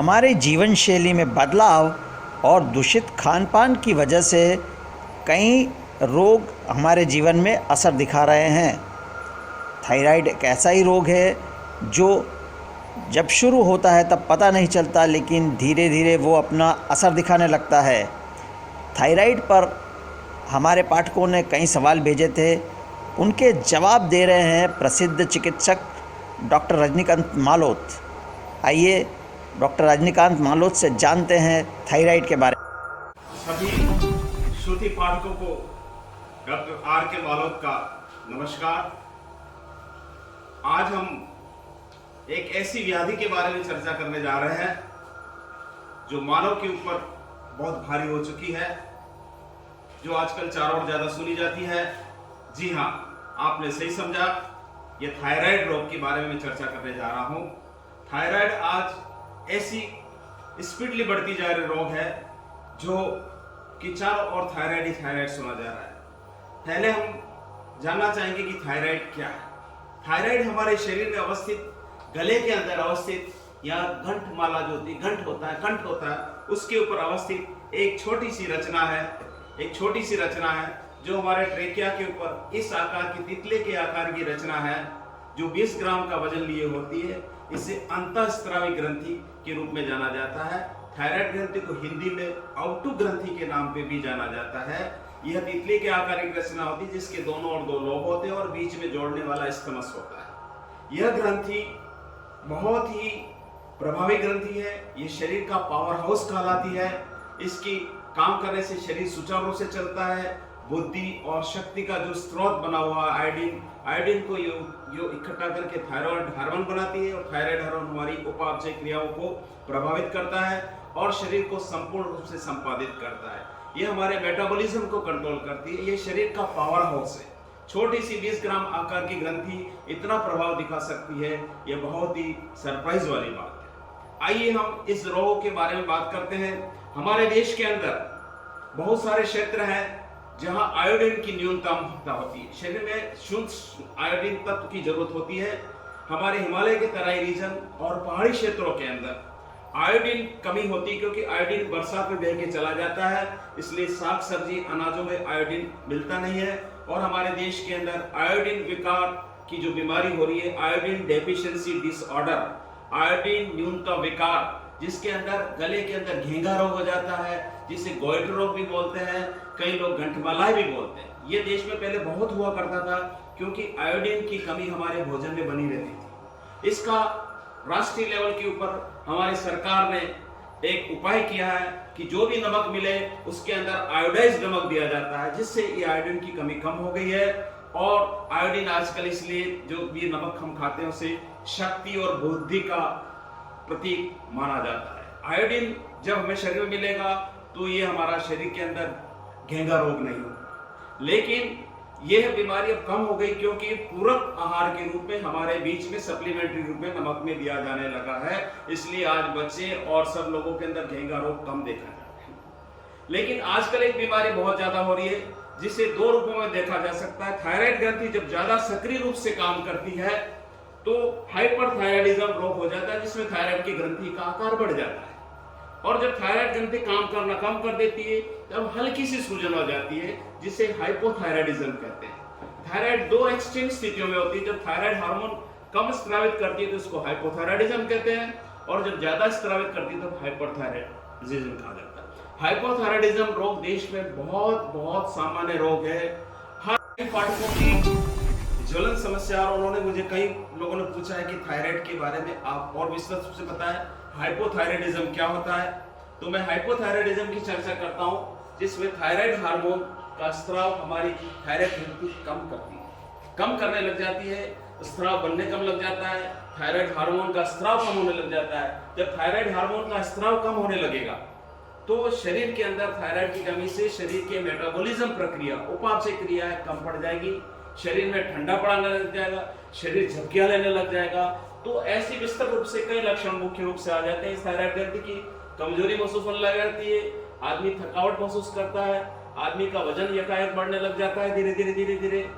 हमारे जीवन शैली में बदलाव और दूषित खान-पान की वजह से कई रोग हमारे जीवन में असर दिखा रहे हैं। थायराइड एक ऐसा ही रोग है जो जब शुरू होता है तब पता नहीं चलता, लेकिन धीरे धीरे वो अपना असर दिखाने लगता है। थायराइड पर हमारे पाठकों ने कई सवाल भेजे थे, उनके जवाब दे रहे हैं प्रसिद्ध चिकित्सक डॉक्टर रजनीकांत मालोत। आइए डॉक्टर रजनीकांत मालोत से जानते हैं थायराइड के बारे में। सभी श्रुति पाठकों को डॉक्टर आर के मालोत का नमस्कार। आज हम एक ऐसी व्याधि के बारे में चर्चा करने जा रहे हैं जो मानव के ऊपर बहुत भारी हो चुकी है, जो आजकल चारों ओर ज्यादा सुनी जाती है। जी हाँ, आपने सही समझा, ये थायराइड रोग के बारे में चर्चा करने जा रहा हूं। थायराइड आज ऐसी स्पीडली बढ़ती जा रही रोग है जो कि चारों ओर थायराइड ही थायराइड सुना जा रहा है। पहले हम जानना चाहेंगे कि थायराइड क्या है। थायराइड हमारे शरीर में अवस्थित, गले के अंदर अवस्थित या घंट माला जो होती है, कंठ होता है, उसके ऊपर अवस्थित एक छोटी सी रचना है जो हमारे ट्रेकिया के ऊपर इस आकार की, तितले के आकार की रचना है जो 20 ग्राम का वजन लिए होती है। इसे अंतःस्रावी ग्रंथि के रूप में जाना जाता है। थायराइड ग्रंथि को हिंदी में अवटु ग्रंथि के नाम पे भी जाना जाता है। यह तितली के आकार की रचना होती है जिसके दोनों ओर 2 लोब होते हैं और बीच में जोड़ने वाला स्टमस होता है। यह ग्रंथि बहुत ही प्रभावी ग्रंथि है। ये शरीर का पावर हाउस कहलाती है। इसकी काम करने से शरीर सुचारू रूप से चलता है। बुद्धि और शक्ति का जो स्रोत बना हुआ आयोडीन को यो इकट्ठा करके थायराइड हार्मोन बनाती है और थायराइड हार्मोन हमारी उपापचय क्रियाओं को प्रभावित करता है और शरीर को संपूर्ण रूप से संपादित करता है। यह हमारे मेटाबॉलिज्म को कंट्रोल करती है। यह शरीर का पावर हाउस है। छोटी सी 20 ग्राम आकार की ग्रंथि इतना प्रभाव दिखा सकती है, यह बहुत ही सरप्राइज वाली बात है। आइए हम इस रोग के बारे में बात करते हैं। हमारे देश के अंदर बहुत सारे क्षेत्र हैं जहां आयोडीन की न्यूनतमता होती है। शरीर में शुद्ध आयोडीन तत्व की जरूरत होती है। हमारे हिमालय के तराई रीजन और पहाड़ी क्षेत्रों के अंदर आयोडीन कमी होती है क्योंकि आयोडीन बरसात में बह के चला जाता है, इसलिए साग सब्जी अनाजों में आयोडीन मिलता नहीं है। और हमारे देश के अंदर आयोडीन विकार की जो बीमारी हो रही है, आयोडीन डेफिशिएंसी डिसऑर्डर, आयोडीन न्यूनतम विकार, जिसके अंदर गले के अंदर घेंगा रोग हो जाता है, जिसे गोइटर रोग भी बोलते हैं, कई लोग गंठमालाई भी बोलते हैं। ये देश में पहले बहुत हुआ करता था क्योंकि आयोडीन की कमी हमारे भोजन में बनी रहती थी। इसका राष्ट्रीय लेवल के ऊपर हमारी सरकार ने एक उपाय किया है कि जो भी नमक मिले उसके अंदर आयोडाइज्ड नमक दिया जाता है, जिससे ये आयोडीन की कमी कम हो गई है। और आयोडीन आजकल इसलिए जो भी नमक हम खाते हैं उसे शक्ति और बुद्धि का प्रतीक माना जाता है। आयोडीन जब हमें शरीर में मिलेगा तो ये हमारा शरीर के अंदर घेंगा रोग नहीं होगा। लेकिन यह बीमारी अब कम हो गई क्योंकि पूरक आहार के रूप में हमारे बीच में सप्लीमेंट्री रूप में नमक में दिया जाने लगा है, इसलिए आज बच्चे और सब लोगों के अंदर घेंगा रोग कम देखा जाता है। लेकिन आजकल एक बीमारी बहुत ज्यादा हो रही है जिसे 2 रूपों में देखा जा सकता है। थायराइड ग्रंथि जब ज्यादा सक्रिय रूप से काम करती है तो हाइपरथायराइडिज्म रोग हो जाता है, जिसमें थायराइड की ग्रंथि का आकार बढ़ जाता है। और जब थायराइड ग्रंथि काम करना कम कर देती है तब हल्की सी सूजन हो जाती है, जिसे हाइपोथायराइडिज्म कहते हैं। थायराइड 2 एक्सट्रीम स्थितियों में होती है। जब थायराइड हार्मोन कम स्रावित करती है तो इसको हाइपोथायराइडिज्म कहते हैं, और जब ज्यादा स्रावित करती है तो हाइपरथायराइडिज्म कहा जाता है। हाइपोथायराइडिज्म रोग देश में बहुत सामान्य रोग है। हर पाठकों की ज्वलन समस्या, और उन्होंने मुझे कई लोगों ने पूछा है कि थायराइड के बारे में आप और विस्तृत रूप से बताएं, हाइपोथायराइडिज्म क्या होता है। तो मैं हाइपोथायराइडिज्म की चर्चा करता हूं, जिसमें थायराइड हार्मोन का स्राव हमारी थायराइड ग्रंथि कम करती है, कम करने लग जाती है, स्राव बनने कम लग जाता है, थायराइड हार्मोन का स्राव कम होने लग जाता है। जब थायराइड हार्मोन का स्राव कम होने लगेगा तो शरीर के अंदर थायराइड की कमी से शरीर के मेटाबॉलिज्म प्रक्रिया, उपापचय क्रिया कम पड़ जाएगी, शरीर में ठंडा पड़ाने लग जाएगा, शरीर झपकियां लेने लग जाएगा। तो ऐसी विस्तृत रूप से कई लक्षण मुख्य रूप से आ जाते हैं। इस थायराइड ग्रंथि की कमजोरी महसूस होने लग जाती है, आदमी थकावट महसूस करता है, आदमी का वजन एकाएक बढ़ने लग जाता है धीरे धीरे।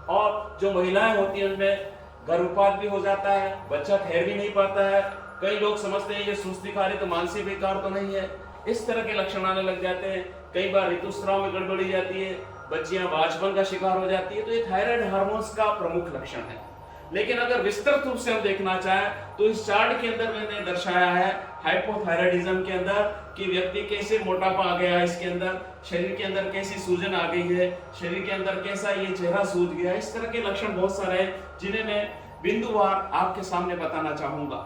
और जो महिलाएं होती हैं उनमें गर्भपात भी हो जाता है, बच्चा ठहर भी नहीं पाता है। कई लोग समझते हैं ये सुस्ती खा रही तो मानसिक विकार तो नहीं है, इस तरह के लक्षण आने लग जाते हैं। कई बार ऋतुस्राव में गड़बड़ी जाती है, बच्चियां बांझपन का शिकार हो जाती है। तो ये थायराइड हार्मोन्स का प्रमुख लक्षण है। लेकिन अगर विस्तृत रूप से हम देखना चाहें तो इस चार्ट के अंदर मैंने दर्शाया है हाइपोथायराइडिज्म के अंदर कि व्यक्ति कैसे मोटापा आ गया है, इसके अंदर शरीर के अंदर कैसी सूजन आ गई है, शरीर के अंदर कैसा ये चेहरा सूज गया। इस तरह के लक्षण बहुत सारे हैं जिन्हें मैं बिंदुवार आपके सामने बताना चाहूंगा।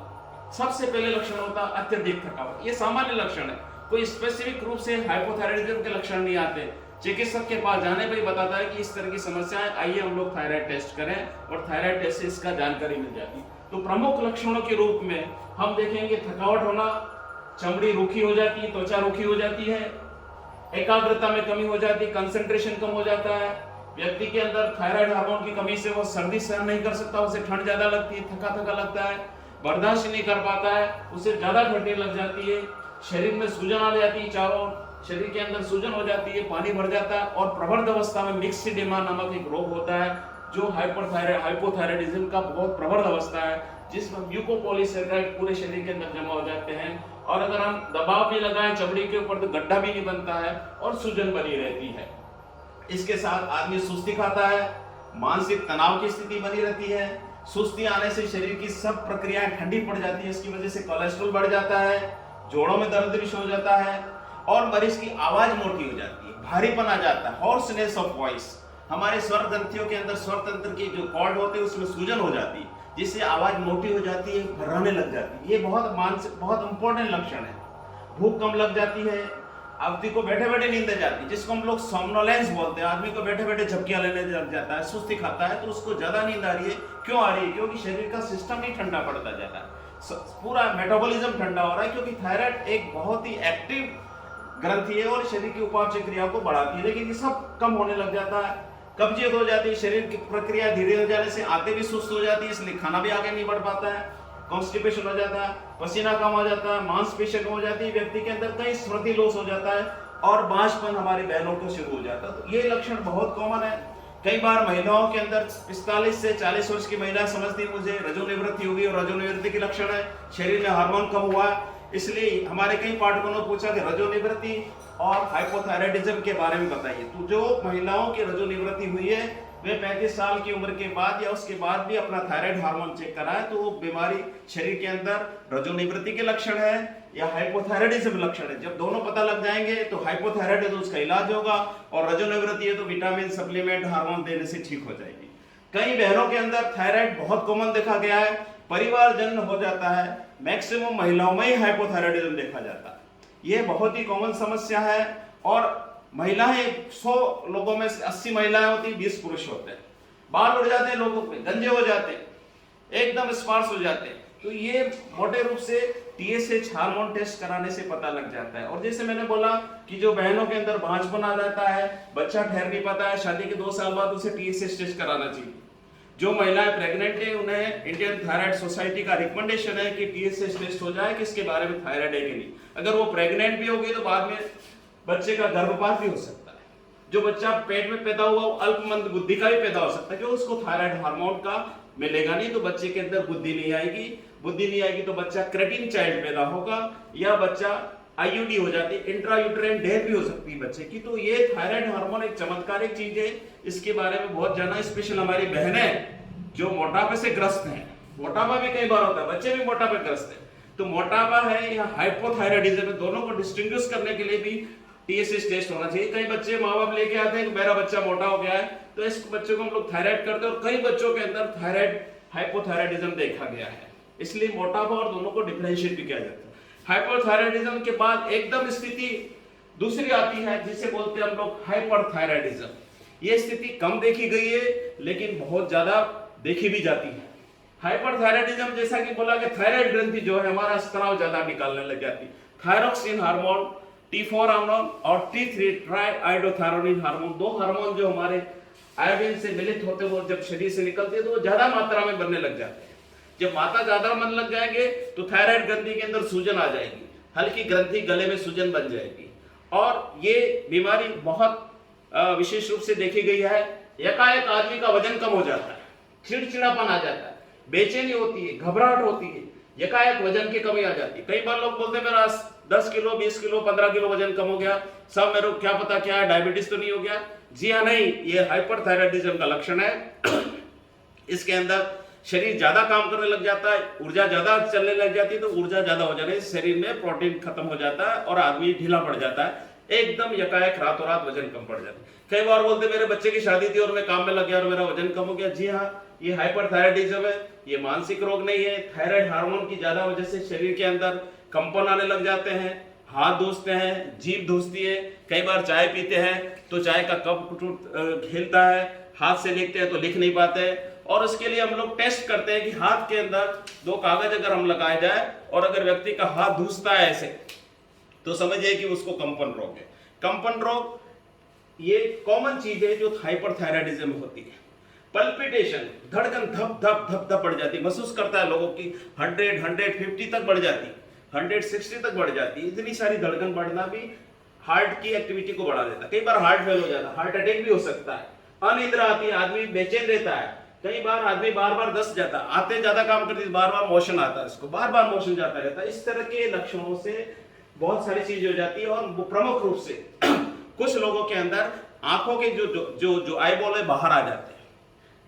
सबसे पहले लक्षण होता है अत्यधिक थकावट। ये सामान्य लक्षण है, कोई स्पेसिफिक रूप से हाइपोथायराइडिज्म के लक्षण नहीं आते। चिकित्सक के पास जाने पर ही बताता है कि इस तरह की समस्या है, आइए हम लोग थायराइड टेस्ट करें और थायराइड टेस्ट से इसका जानकारी मिल जाती है। तो प्रमुख लक्षणों के रूप में हम देखेंगे थकावट होना, चमड़ी रूखी हो जाती है, त्वचा रूखी हो जाती है, एकाग्रता में कमी हो जाती है, कंसंट्रेशन कम हो जाता है। व्यक्ति के अंदर थायराइड हार्मोन की कमी से वो सर्दी सहन नहीं कर सकता, उसे ठंड ज्यादा लगती है, थका थका लगता है, बर्दाश्त नहीं कर पाता है, उसे ज्यादा ठंडी लग जाती है, शरीर में सूजन आ जाती है, चारों शरीर के अंदर सूजन हो जाती है, पानी भर जाता है। और प्रबुद्ध अवस्था में मिक्सिडेमा नामक एक रोग होता है जो हाइपोथायराइडिज्म का बहुत प्रबुद्ध अवस्था है, जिसमें म्यूकोपॉलीसैकेराइड पूरे शरीर के अंदर जमा हो जाते हैं और अगर हम दबाव भी लगाएं चमड़ी के ऊपर तो गड्ढा भी नहीं बनता है और सूजन बनी रहती है। इसके साथ आदमी सुस्ती खाता है, मानसिक तनाव की स्थिति बनी रहती है, सुस्ती आने से शरीर की सब प्रक्रियाएं ठंडी पड़ जाती है, इसकी वजह से कोलेस्ट्रॉल बढ़ जाता है, जोड़ों में दर्द भी हो जाता है और मरीज की आवाज मोटी हो जाती है, भारीपन आ जाता है, हॉर्सनेस ऑफ वॉइस। हमारे स्वर ग्रंथियों के अंदर स्वर तंत्र की जो कॉर्ड होते हैं उसमें सूजन हो जाती है, जिससे आवाज मोटी हो जाती है, भर्राने लग जाती है। ये बहुत इंपॉर्टेंट लक्षण है। भूख कम लग जाती है, आदमी को बैठे बैठे नींद आ जाती है, जिसको हम लोग सोमनोलेंस बोलते हैं। आदमी को बैठे बैठे झपकियां लेने लग जाता है, सुस्ती खाता है तो उसको ज्यादा नींद आ रही है। क्यों आ रही है? क्योंकि शरीर का सिस्टम ही ठंडा पड़ता जाता है, पूरा मेटाबॉलिज्म ठंडा हो रहा है। क्योंकि थायराइड एक बहुत ही एक्टिव ग्रंथि है और शरीर की उपापचय क्रिया को बढ़ाती है, लेकिन ये सब कम होने लग जाता है। कब्जियत हो जाती है, शरीर की प्रक्रिया धीरे हो जाने से आंतें भी सुस्त हो जाती है, इसलिए खाना भी आगे नहीं बढ़ पाता है, कॉन्स्टिपेशन हो जाता है, पसीना कम हो जाता है, मांसपेशियां कम हो जाती है, व्यक्ति के अंदर कई स्मृति लॉस हो जाता है और बांझपन हमारी बहनों को शुरू हो जाता है। तो ये लक्षण बहुत कॉमन है। कई बार महिलाओं के अंदर 45 से 40 वर्ष की महिला समझती है मुझे रजोनिवृत्ति होगी और रजोनिवृत्ति के लक्षण है, शरीर में हार्मोन कम हुआ है। इसलिए हमारे कई पाठकों ने पूछा कि रजोनिवृत्ति और हाइपोथायराइडिज्म के बारे में बताइए। तो जो महिलाओं की रजोनिवृत्ति हुई है वे 35 साल की उम्र के बाद या उसके बाद भी अपना थायराइड हार्मोन चेक कराएं तो वो बीमारी शरीर के अंदर रजोनिवृत्ति के लक्षण है या हाइपोथायराइडिज्म लक्षण है। जब दोनों पता लग जाएंगे तो हाइपोथायराइड है तो उसका इलाज होगा और रजोनिवृत्ति है तो विटामिन सप्लीमेंट हार्मोन देने से ठीक हो जाएगी। कई बहनों के अंदर थायराइड बहुत कॉमन देखा गया है, परिवार जन्म हो जाता है, मैक्सिमम महिलाओं में ही हाइपोथायराइडिज्म देखा जाता है। यह बहुत ही कॉमन समस्या है और महिलाएं 100 लोगों में 80 महिलाएं होती, 20 पुरुष होते हैं। बाल उड़ जाते हैं लोगों पे, गंजे हो जाते हैं, एकदम स्पार्स हो जाते हैं। तो ये मोटे रूप से TSH हार्मोन टेस्ट कराने से पता लग जाता है। और जैसे मैंने बोला कि जो बहनों के अंदर बांझपन आ जाता है, बच्चा ठहर नहीं पाता है, शादी के 2 साल बाद उसे TSH टेस्ट कराना चाहिए। जो महिलाएं प्रेग्नेंट है उन्हें इंडियन थायराइड सोसाइटी का रिकमेंडेशन है कि TSH टेस्ट हो जाए कि इसके बारे में थायराइड है कि नहीं। अगर वो प्रेग्नेंट भी होगी तो बाद में बच्चे का गर्भपात भी हो सकता है। जो बच्चा पेट में पैदा हुआ वो अल्पमंद बुद्धि का भी पैदा हो सकता है, क्योंकि उसको थायराइड हार्मोन का मिलेगा नहीं तो बच्चे के अंदर बुद्धि नहीं आएगी। बुद्धि नहीं आएगी तो बच्चा क्रेटिन चाइल्ड पैदा होगा या बच्चा IUD हो जाती है, इंट्रायूटेराइन डेथ भी हो सकती है बच्चे की। तो ये थायराइड हार्मोन एक चमत्कारिक चीज है, इसके बारे में बहुत जाना। स्पेशल हमारी बहनें जो मोटापे से ग्रस्त हैं, मोटापा भी कई बार होता है, बच्चे भी मोटापे ग्रस्त हैं, तो मोटापा है या हाइपोथायराइडिज्म है, दोनों को डिस्टिंग्विश करने के लिए भी TSH टेस्ट होना चाहिए। कई बच्चे माँ बाप लेके आते हैं कि मेरा बच्चा मोटा हो गया है तो इस बच्चे को हम लोग थायराइड करते हैं और कई बच्चों के अंदर थायराइड हाइपोथायराइडिज्म देखा गया है। इसलिए मोटापा और दोनों को डिफरेंशिएट भी किया जाता है। हाइपोथायराइडिज्म के बाद एकदम स्थिति दूसरी आती है जिसे बोलते हैं हम लोग हाइपरथायराइडिज्म। ये स्थिति कम देखी गई है लेकिन बहुत ज्यादा देखी भी जाती है। हाइपरथायराइडिज्म जैसा कि बोला कि थायराइड ग्रंथि जो है हमारा स्राव ज्यादा निकालने लग जाती है। थायरोक्सिन हार्मोन, T4 हार्मोन और T3 ट्राइआयोडोथायरोनिन हार्मोन, 2 हार्मोन जो हमारे आयोडीन से मिलित होते वो जब शरीर से निकलते हैं तो वो ज्यादा मात्रा में बनने लग जाते हैं। जब मात्रा ज्यादा बनने लग जाएंगे तो थायराइड ग्रंथि के अंदर सूजन आ जाएगी, हल्की ग्रंथि गले में सूजन बन जाएगी और ये बीमारी बहुत विशेष रूप से देखी गई है। एकाएक आदमी का वजन कम हो जाता है, चिड़चिड़ापन आ जाता है, बेचैनी होती है, घबराहट होती है, एकाएक वजन की कमी आ जाती है। कई बार लोग बोलते हैं मेरा 10 किलो, 20 किलो, 15 किलो वजन कम हो गया, सब मेरे को क्या पता क्या है, डायबिटीज तो नहीं हो गया। जी हाँ, नहीं, ये हाइपरथायराइडिज्म का लक्षण है। इसके अंदर शरीर ज्यादा काम करने लग जाता है, ऊर्जा ज्यादा चलने लग जाती है, तो ऊर्जा ज्यादा हो जाने से शरीर में प्रोटीन खत्म हो जाता है और आदमी ढीला पड़ जाता है, एकदम यकायक रातों रात वजन कम पड़ जाता है। कई बार बोलते मेरे बच्चे की शादी थी और मैं काम में लग गया और मेरा वजन कम हो गया। जी हाँ, ये हाइपरथायराइडिज्म है, ये मानसिक रोग नहीं है। थायराइड हार्मोन की ज्यादा वजह से शरीर के अंदर कंपन आने लग जाते हैं, हाथ धूसते हैं, जीभ धूसती है। कई बार चाय पीते हैं तो चाय का कप हिलता है, हाथ से लिखते हैं तो लिख नहीं पाते। और इसके लिए हम लोग टेस्ट करते हैं कि हाथ के अंदर 2 कागज अगर हम लगाए जाए और अगर व्यक्ति का हाथ धूसता है ऐसे, तो समझिए कि उसको कंपन रोग है। कंपन रोग ये कॉमन चीज है जो हाइपरथायराइडिज्म होती है। पल्पिटेशन, धड़कन धप धप धप धप बढ़ जाती है, महसूस करता है लोगों की 100, 150 तक बढ़ जाती, 160 तक बढ़ जाती है। इतनी सारी धड़कन बढ़ना भी हार्ट की एक्टिविटी को बढ़ा देता है। कई बार हार्ट फेल हो जाता है, हार्ट अटैक भी हो सकता है। अनिद्रा आती है, आदमी बेचैन रहता है। कई बार आदमी बार बार दस जाता है, आते ज्यादा काम करते बार बार मोशन आता है, इसको बार बार मोशन जाता रहता है। इस तरह के लक्षणों से बहुत सारी चीजें हो जाती है। और प्रमुख रूप से कुछ लोगों के अंदर आंखों के जो आईबॉल है बाहर आ जाते हैं,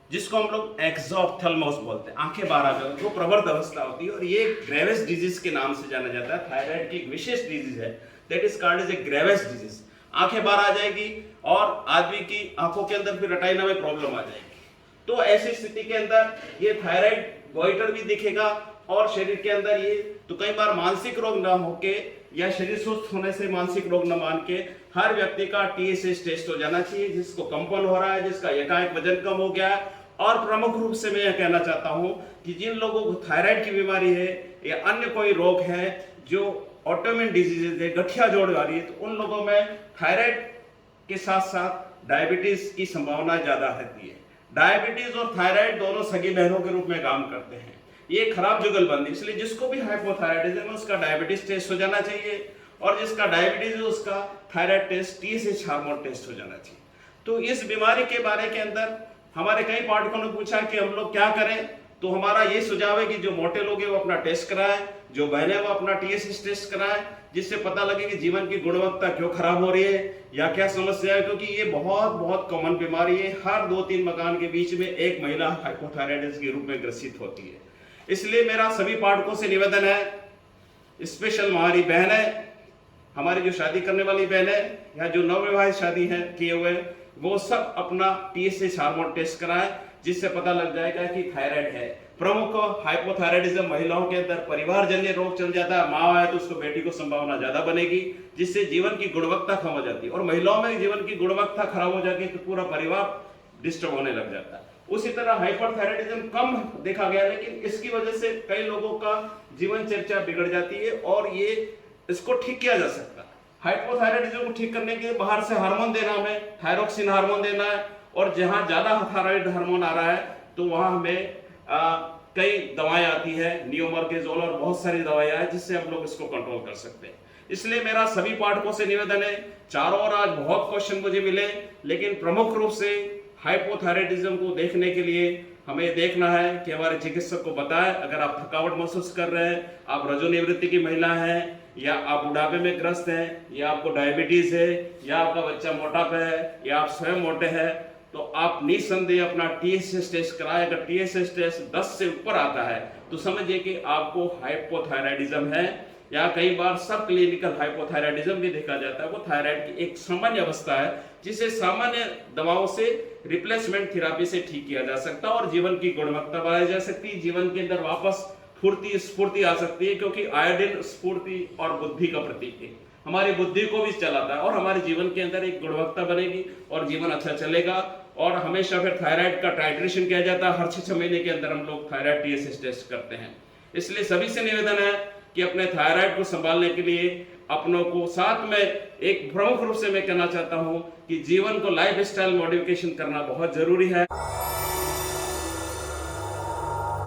जिसको हम लोग एक्सोप्थेल्मोस बोलते हैं, आंखें बाहर आ जाती है, वो प्रवर्त अवस्था होती है। और ये ग्रेवेस डिजीज के नाम से जाना जाता है। थायराइड की एक विशेष डिजीज है, that is called as a Graves disease. आंखें बाहर आ जाएगी और आदमी की आंखों के अंदर फिर रेटिना में प्रॉब्लम आ जाएगी। तो ऐसी स्थिति के अंदर ये थायराइड गोइटर भी दिखेगा और शरीर के अंदर ये, तो कई बार मानसिक रोग ना होके या शरीर सुस्त होने से मानसिक रोग न मान के हर व्यक्ति का TSH टेस्ट हो जाना चाहिए, जिसको कंपन हो रहा है, जिसका एकाएक वजन कम हो गया है। और प्रमुख रूप से मैं यह कहना चाहता हूं कि जिन लोगों को थायराइड की बीमारी है या अन्य कोई रोग है जो ऑटोइम्यून डिजीज है, गठिया जोड़ वाली है, तो उन लोगों में थायराइड के साथ साथ डायबिटीज की संभावना ज्यादा रहती है। डायबिटीज और थायराइड दोनों सगी बहनों के रूप में काम करते हैं। ये खराब जुगलबंदी, इसलिए जिसको भी हाइपोथायराइडिज्म है उसका डायबिटीज टेस्ट हो जाना चाहिए, और जिसका डायबिटीज है उसका thyroid test, TSH hormone test हो जाना चाहिए। तो इस बीमारी के बारे के अंदर हमारे कई पाठकों ने पूछा कि हम लोग क्या करें, तो हमारा ये सुझाव है कि जो मोटे लोग हैं वो अपना टेस्ट कराएं, जो बहने वो अपना TSH टेस्ट कराएं, जिससे पता लगे कि जीवन की गुणवत्ता क्यों खराब हो रही है या क्या समस्या है। क्योंकि ये बहुत कॉमन बीमारी है, हर 2-3 मकान के बीच में एक महिला हाइपोथायराइडिज्म के रूप में ग्रसित होती है। इसलिए मेरा सभी पाठकों से निवेदन है, स्पेशल हमारी बहन है, हमारी जो शादी करने वाली बहन है या जो नवविवाहित शादी है किए हुए, वो सब अपना TSH हार्मोन टेस्ट कराएं, जिससे पता लग जाएगा कि थायराइड है। प्रमुख हाइपोथायराइडिज्म महिलाओं के अंदर परिवारजन्य रोग चल जाता है, माँ है तो उसको बेटी को संभावना ज्यादा बनेगी, जिससे जीवन की गुणवत्ता कम हो जाती है। और महिलाओं में जीवन की गुणवत्ता खराब हो जाती है तो पूरा परिवार डिस्टर्ब होने लग जाता है। उसी तरह हाइपरथायराइडिज्म कम देखा गया, लेकिन इसकी वजह से कई लोगों का जीवन चर्चा बिगड़ जाती है और ये इसको ठीक किया जा सकता है। हाइपोथायराइडिज्म को ठीक करने के लिए बाहर से हार्मोन देना, हमें थायरोक्सिन हार्मोन देना है, और जहां ज्यादा थायराइड हार्मोन आ रहा है तो वहां हमें कई दवाएं आती है, नियोमर्केजोल और बहुत सारी दवाएं हैं जिससे हम लोग इसको कंट्रोल कर सकते हैं। इसलिए मेरा सभी पाठकों से निवेदन है, चारों ओर आज बहुत क्वेश्चन मुझे मिले, लेकिन प्रमुख रूप से हाइपोथायराइडिज्म को देखने के लिए हमें देखना है कि हमारे चिकित्सक को बताएं। अगर आप थकावट महसूस कर रहे हैं, आप रजोनिवृत्ति की महिला हैं, या आप बुढ़ापे में ग्रस्त हैं, या आपको डायबिटीज है, या आपका बच्चा मोटापा है, या आप स्वयं मोटे हैं, तो आप निसंदेह अपना TSH टेस्ट कराएं। अगर TSH टेस्ट 10 से ऊपर आता है तो समझिए कि आपको हाइपोथायराइडिज्म है, या कई बार सब क्लिनिकल हाइपोथायराइडिज्म भी देखा जाता है। वो थायराइड की एक सामान्य अवस्था है जिसे सामान्य दवाओं से रिप्लेसमेंट थेरेपी से ठीक किया जा सकता है और जीवन की गुणवत्ता बढ़ाई जा सकती है, जीवन के अंदर वापस फुर्ती स्फूर्ति आ सकती है, क्योंकि आयोडीन स्फूर्ति और बुद्धि का प्रतीक है, हमारी बुद्धि को भी चलाता है और हमारे जीवन के अंदर एक गुणवत्ता बनेगी और जीवन अच्छा चलेगा। और हमेशा फिर थायराइड का टाइट्रेशन किया जाता है, हर 6 महीने के अंदर हम लोग थायराइड TSH टेस्ट करते हैं। इसलिए सभी से निवेदन है कि अपने थायराइड को संभालने के लिए अपनों को, साथ में एक प्रमुख रूप से मैं कहना चाहता हूं कि जीवन को लाइफ स्टाइल मॉडिफिकेशन करना बहुत जरूरी है।